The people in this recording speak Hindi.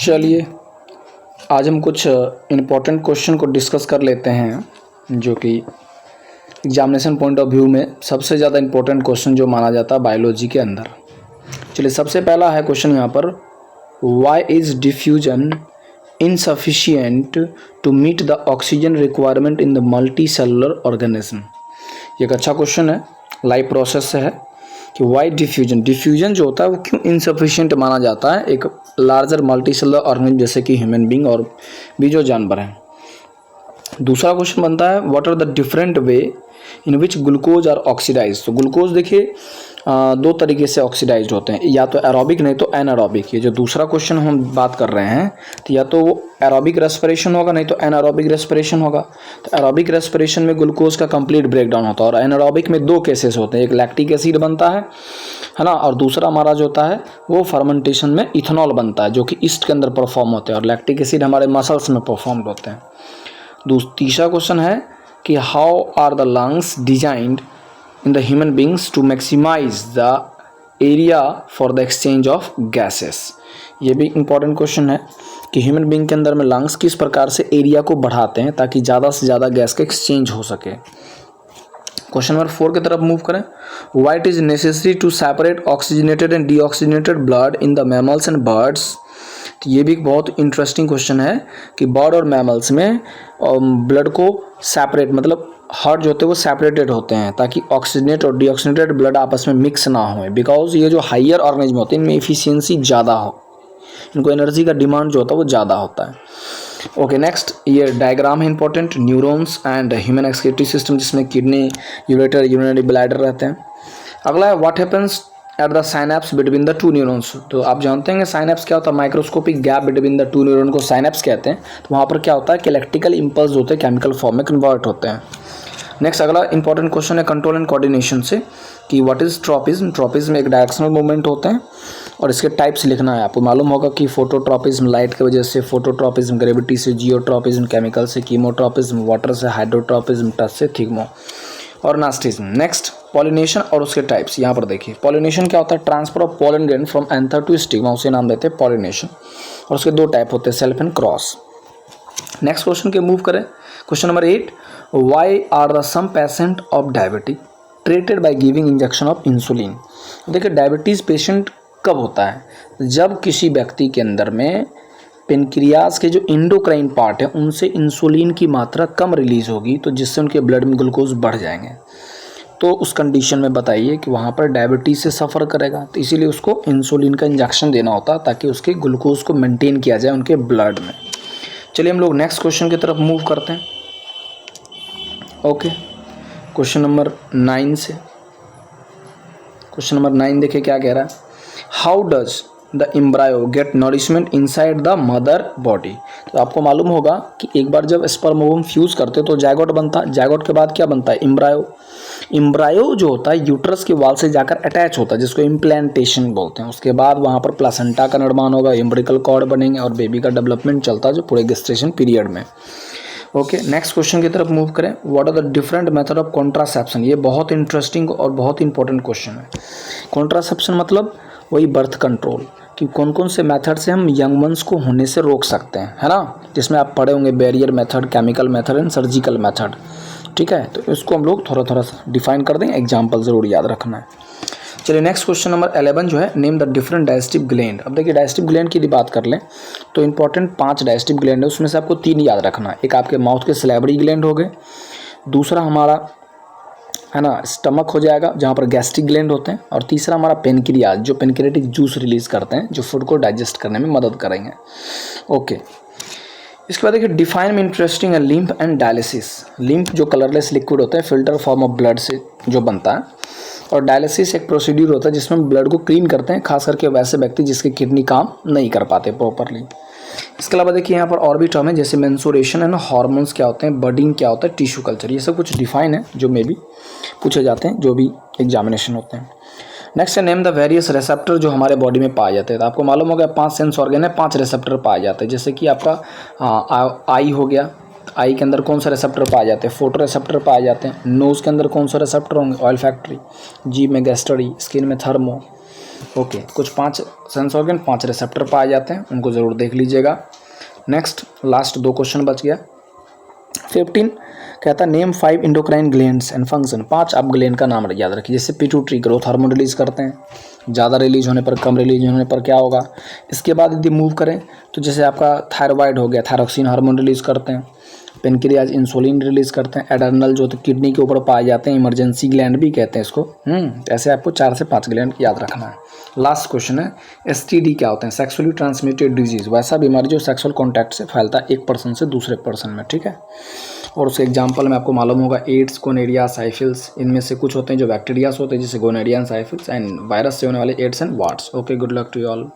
चलिए आज हम कुछ इम्पोर्टेंट क्वेश्चन को डिस्कस कर लेते हैं जो कि एग्जामिनेशन पॉइंट ऑफ व्यू में सबसे ज़्यादा इम्पोर्टेंट क्वेश्चन जो माना जाता है बायोलॉजी के अंदर। चलिए सबसे पहला है क्वेश्चन यहाँ पर, why is diffusion insufficient to meet the oxygen requirement in the multi cellular organism. ये एक अच्छा क्वेश्चन है, लाइव प्रोसेस से है कि वाई डिफ्यूजन जो होता है वो क्यों इनसफिशिएंट माना जाता है एक लार्जर मल्टी सेलुलर ऑर्गेनिज्म जैसे कि ह्यूमन बींग और भी जो जानवर हैं। दूसरा क्वेश्चन बनता है, what are the different way in which glucose are oxidise. तो ग्लूकोज देखिए दो तरीके से ऑक्सीडाइज होते हैं, या तो एरोबिक नहीं तो एनारोबिक। ये जो दूसरा क्वेश्चन हम बात कर रहे हैं तो या तो वो एरोबिक रेस्पिरेशन होगा नहीं तो एनारोबिक रेस्पिरेशन होगा। तो एरोबिक रेस्पिरेशन में ग्लूकोज का कंप्लीट ब्रेकडाउन होता है और एनारोबिक में दो केसेस होते हैं, एक लैक्टिक एसिड बनता है ना, और दूसरा हमारा जो होता है वो फर्मेंटेशन में इथेनॉल बनता है जो कि ईस्ट के अंदर परफॉर्म होते हैं, और लैक्टिक एसिड हमारे मसल्स में परफॉर्म होते हैं। तीसरा क्वेश्चन है कि how are the lungs designed in the human beings to maximise the area for the exchange of gases. ये भी इंपॉर्टेंट क्वेश्चन है कि ह्यूमन बींग के अंदर में लंग्स किस प्रकार से एरिया को बढ़ाते हैं ताकि ज़्यादा से ज़्यादा गैस का एक्सचेंज हो सके। क्वेश्चन नंबर 4 की तरफ मूव करें, why it is necessary to separate oxygenated and deoxygenated blood in the mammals and birds. तो ये भी एक बहुत इंटरेस्टिंग क्वेश्चन है कि बर्ड और मैमल्स में ब्लड को सेपरेट, मतलब हार्ट जो होते हैं वो सेपरेटेड होते हैं ताकि ऑक्सीजनेट और डीऑक्सीजनेटेड ब्लड आपस में मिक्स ना हो, बिकॉज ये जो हाइयर ऑर्गेनिज्म होते हैं इनमें एफिशिएंसी ज़्यादा हो, इनको एनर्जी का डिमांड जो होता है वो ज़्यादा होता है। ओके नेक्स्ट, ये डायग्राम है important, neurons and human excretory system जिसमें किडनी, यूरेटर, यूरिनरी ब्लैडर रहते हैं। अगला है, what happens at the synapse between the two neurons. तो आप जानते हैं साइनेप्स क्या होता है, microscopic gap between the two neuron को साइनेप्स कहते हैं। तो वहाँ पर क्या होता है कि इलेक्ट्रिकल इंपल्स होते हैं केमिकल फॉर्म में कन्वर्ट होते हैं। नेक्स्ट अगला इंपॉर्टेंट क्वेश्चन है कंट्रोल एंड कोऑर्डिनेशन से कि व्हाट इज ट्रॉपिज्म। ट्रॉपिज्म एक डायरेक्शनल मूवमेंट होते हैं और इसके टाइप्स लिखना है। आपको मालूम होगा कि फोटोट्रॉपिज्म लाइट की वजह से, फोटोट्रॉपिज्म ग्रेविटी से, जियोट्रॉपिज्म केमिकल से, कीमोट्रॉपिज्म वाटर से, हाइड्रोट्रॉपिज्म टच से, थिग्मो और नास्टिज्म। नेक्स्ट पॉलिनेशन और उसके टाइप्स। यहाँ पर देखिए पॉलिनेशन क्या होता है, transfer of pollen grain from anther to stigma, उसे नाम देते हैं पॉलिनेशन, और उसके दो टाइप होते हैं, self and cross. Next question के मूव करें, question number 8, why are the some patient of diabetes treated by giving injection of insulin. देखिए डायबिटीज़ पेशेंट कब होता है, जब किसी व्यक्ति के अंदर में पेनक्रियाज के जो इंडोक्राइन पार्ट है उनसे इंसुलिन की मात्रा कम रिलीज होगी, तो जिससे उनके ब्लड में ग्लूकोज बढ़ जाएंगे। तो उस कंडीशन में बताइए कि वहाँ पर डायबिटीज़ से सफ़र करेगा, तो इसीलिए उसको इंसुलिन का इंजेक्शन देना होता है ताकि उसके ग्लूकोज को मेंटेन किया जाए उनके ब्लड में। चलिए हम लोग नेक्स्ट क्वेश्चन की तरफ मूव करते हैं। ओके क्वेश्चन नंबर 9 से, क्वेश्चन नंबर 9 देखिए क्या कह रहा है, how does the embryo get nourishment inside the mother body. तो आपको मालूम होगा कि एक बार जब स्पर्म ओवम फ्यूज़ करते तो जायगोट बनता है, जायगोट के बाद क्या बनता है, एम्ब्रायो। एम्ब्रायो जो होता है यूट्रस के वाल से जाकर अटैच होता है जिसको इम्प्लांटेशन बोलते हैं। उसके बाद वहाँ पर प्लासेंटा का निर्माण होगा, एम्ब्रिकल कॉर्ड बनेंगे और बेबी का डेवलपमेंट चलता है जो पूरे गेस्टेशन पीरियड में। ओके नेक्स्ट क्वेश्चन की तरफ मूव करें, what are the different method of contraception. ये बहुत इंटरेस्टिंग और बहुत इंपॉर्टेंट क्वेश्चन है। कॉन्ट्रासेप्शन मतलब वही बर्थ कंट्रोल, कि कौन कौन से मेथड से हम यंग वंस को होने से रोक सकते हैं, है ना, जिसमें आप पढ़े होंगे barrier method, chemical method and surgical method. ठीक है, तो इसको हम लोग थोड़ा थोड़ा सा डिफाइन कर दें, एग्जाम्पल ज़रूर याद रखना है। चलिए नेक्स्ट क्वेश्चन नंबर 11 जो है, name the different digestive gland. अब देखिए डाइजेस्टिव ग्लैंड की यदि बात कर लें तो इंपॉर्टेंट 5 डाइजेस्टिव ग्लैंड है, उसमें से आपको 3 याद रखना है। एक आपके माउथ के सैलिवरी ग्लैंड हो गए, दूसरा हमारा है ना स्टमक हो जाएगा जहाँ पर गैस्ट्रिक ग्लैंड होते हैं, और तीसरा हमारा पेनक्रियाज जो पेनक्रियाटिक जूस रिलीज करते हैं जो फूड को डाइजेस्ट करने में मदद करेंगे। ओके इसके बाद देखिए डिफाइन में इंटरेस्टिंग है लिम्फ एंड डायलिसिस। लिम्फ जो कलरलेस लिक्विड होता है फिल्टर फॉर्म ऑफ ब्लड से जो बनता है, और डायलिसिस एक प्रोसीड्यूर होता है जिसमें ब्लड को क्लीन करते हैं, खास करके वैसे व्यक्ति जिसके किडनी काम नहीं कर पाते प्रॉपरली। इसके अलावा देखिए यहाँ पर और भी टर्म है जैसे मेंसुरेशन है ना, हार्मोन्स क्या होते हैं, बर्डिंग क्या होता है, टिश्यू कल्चर, ये सब कुछ डिफाइन है जो मे भी पूछे जाते हैं जो भी एग्जामिनेशन होते हैं। नेक्स्ट है नेम द वेरियस रेसेप्टर जो हमारे बॉडी में पाए जाते हैं। तो आपको मालूम होगा 5 सेंस ऑर्गन है, 5 रेसेप्टर पाए जाते हैं, जैसे कि आपका आई हो गया, आई के अंदर कौन सा रेसेप्टर पाए जाते हैं, फोटो रेसेप्टर पाए जाते हैं। नोज़ के अंदर कौन सा रेसेप्टर होंगे, ऑयल फैक्ट्री। जीभ में गैस्ट्री, स्किन में थर्मो, ओके, कुछ 5 सेंस ऑर्गन 5 रिसेप्टर पाए जाते हैं, उनको ज़रूर देख लीजिएगा। नेक्स्ट लास्ट 2 क्वेश्चन बच गया। 15 कहता है name 5 endocrine glands and function. 5 आप ग्लैंड का नाम याद रखिए। जैसे पिट्यूटरी ग्रोथ हार्मोन रिलीज करते हैं, ज़्यादा रिलीज होने पर, कम रिलीज होने पर क्या होगा। इसके बाद यदि मूव करें तो जैसे आपका थायराइड हो गया, थायरोक्सिन हार्मोन रिलीज करते हैं। पेनक्रियाज इंसुलिन रिलीज करते हैं। एडर्नल जो तो किडनी के ऊपर पाए जाते हैं, इमरजेंसी ग्लैंड भी कहते हैं इसको। ऐसे आपको 4 से 5 ग्लैंड याद रखना है। लास्ट क्वेश्चन है STD क्या होते हैं, सेक्सुअली ट्रांसमिटेड डिजीज, वैसा बीमारी जो सेक्सुअल कॉन्टैक्ट से फैलता है एक पर्सन से दूसरे पर्सन में, ठीक है। और उसके एग्जाम्पल में आपको मालूम होगा एड्स, गोनेरिया, साइफिल्स, इनमें से कुछ होते हैं जो बैक्टीरियास होते हैं जैसे gonorrhoea and syphilis, and virus से होने वाले AIDS and warts. Okay, good luck to you all.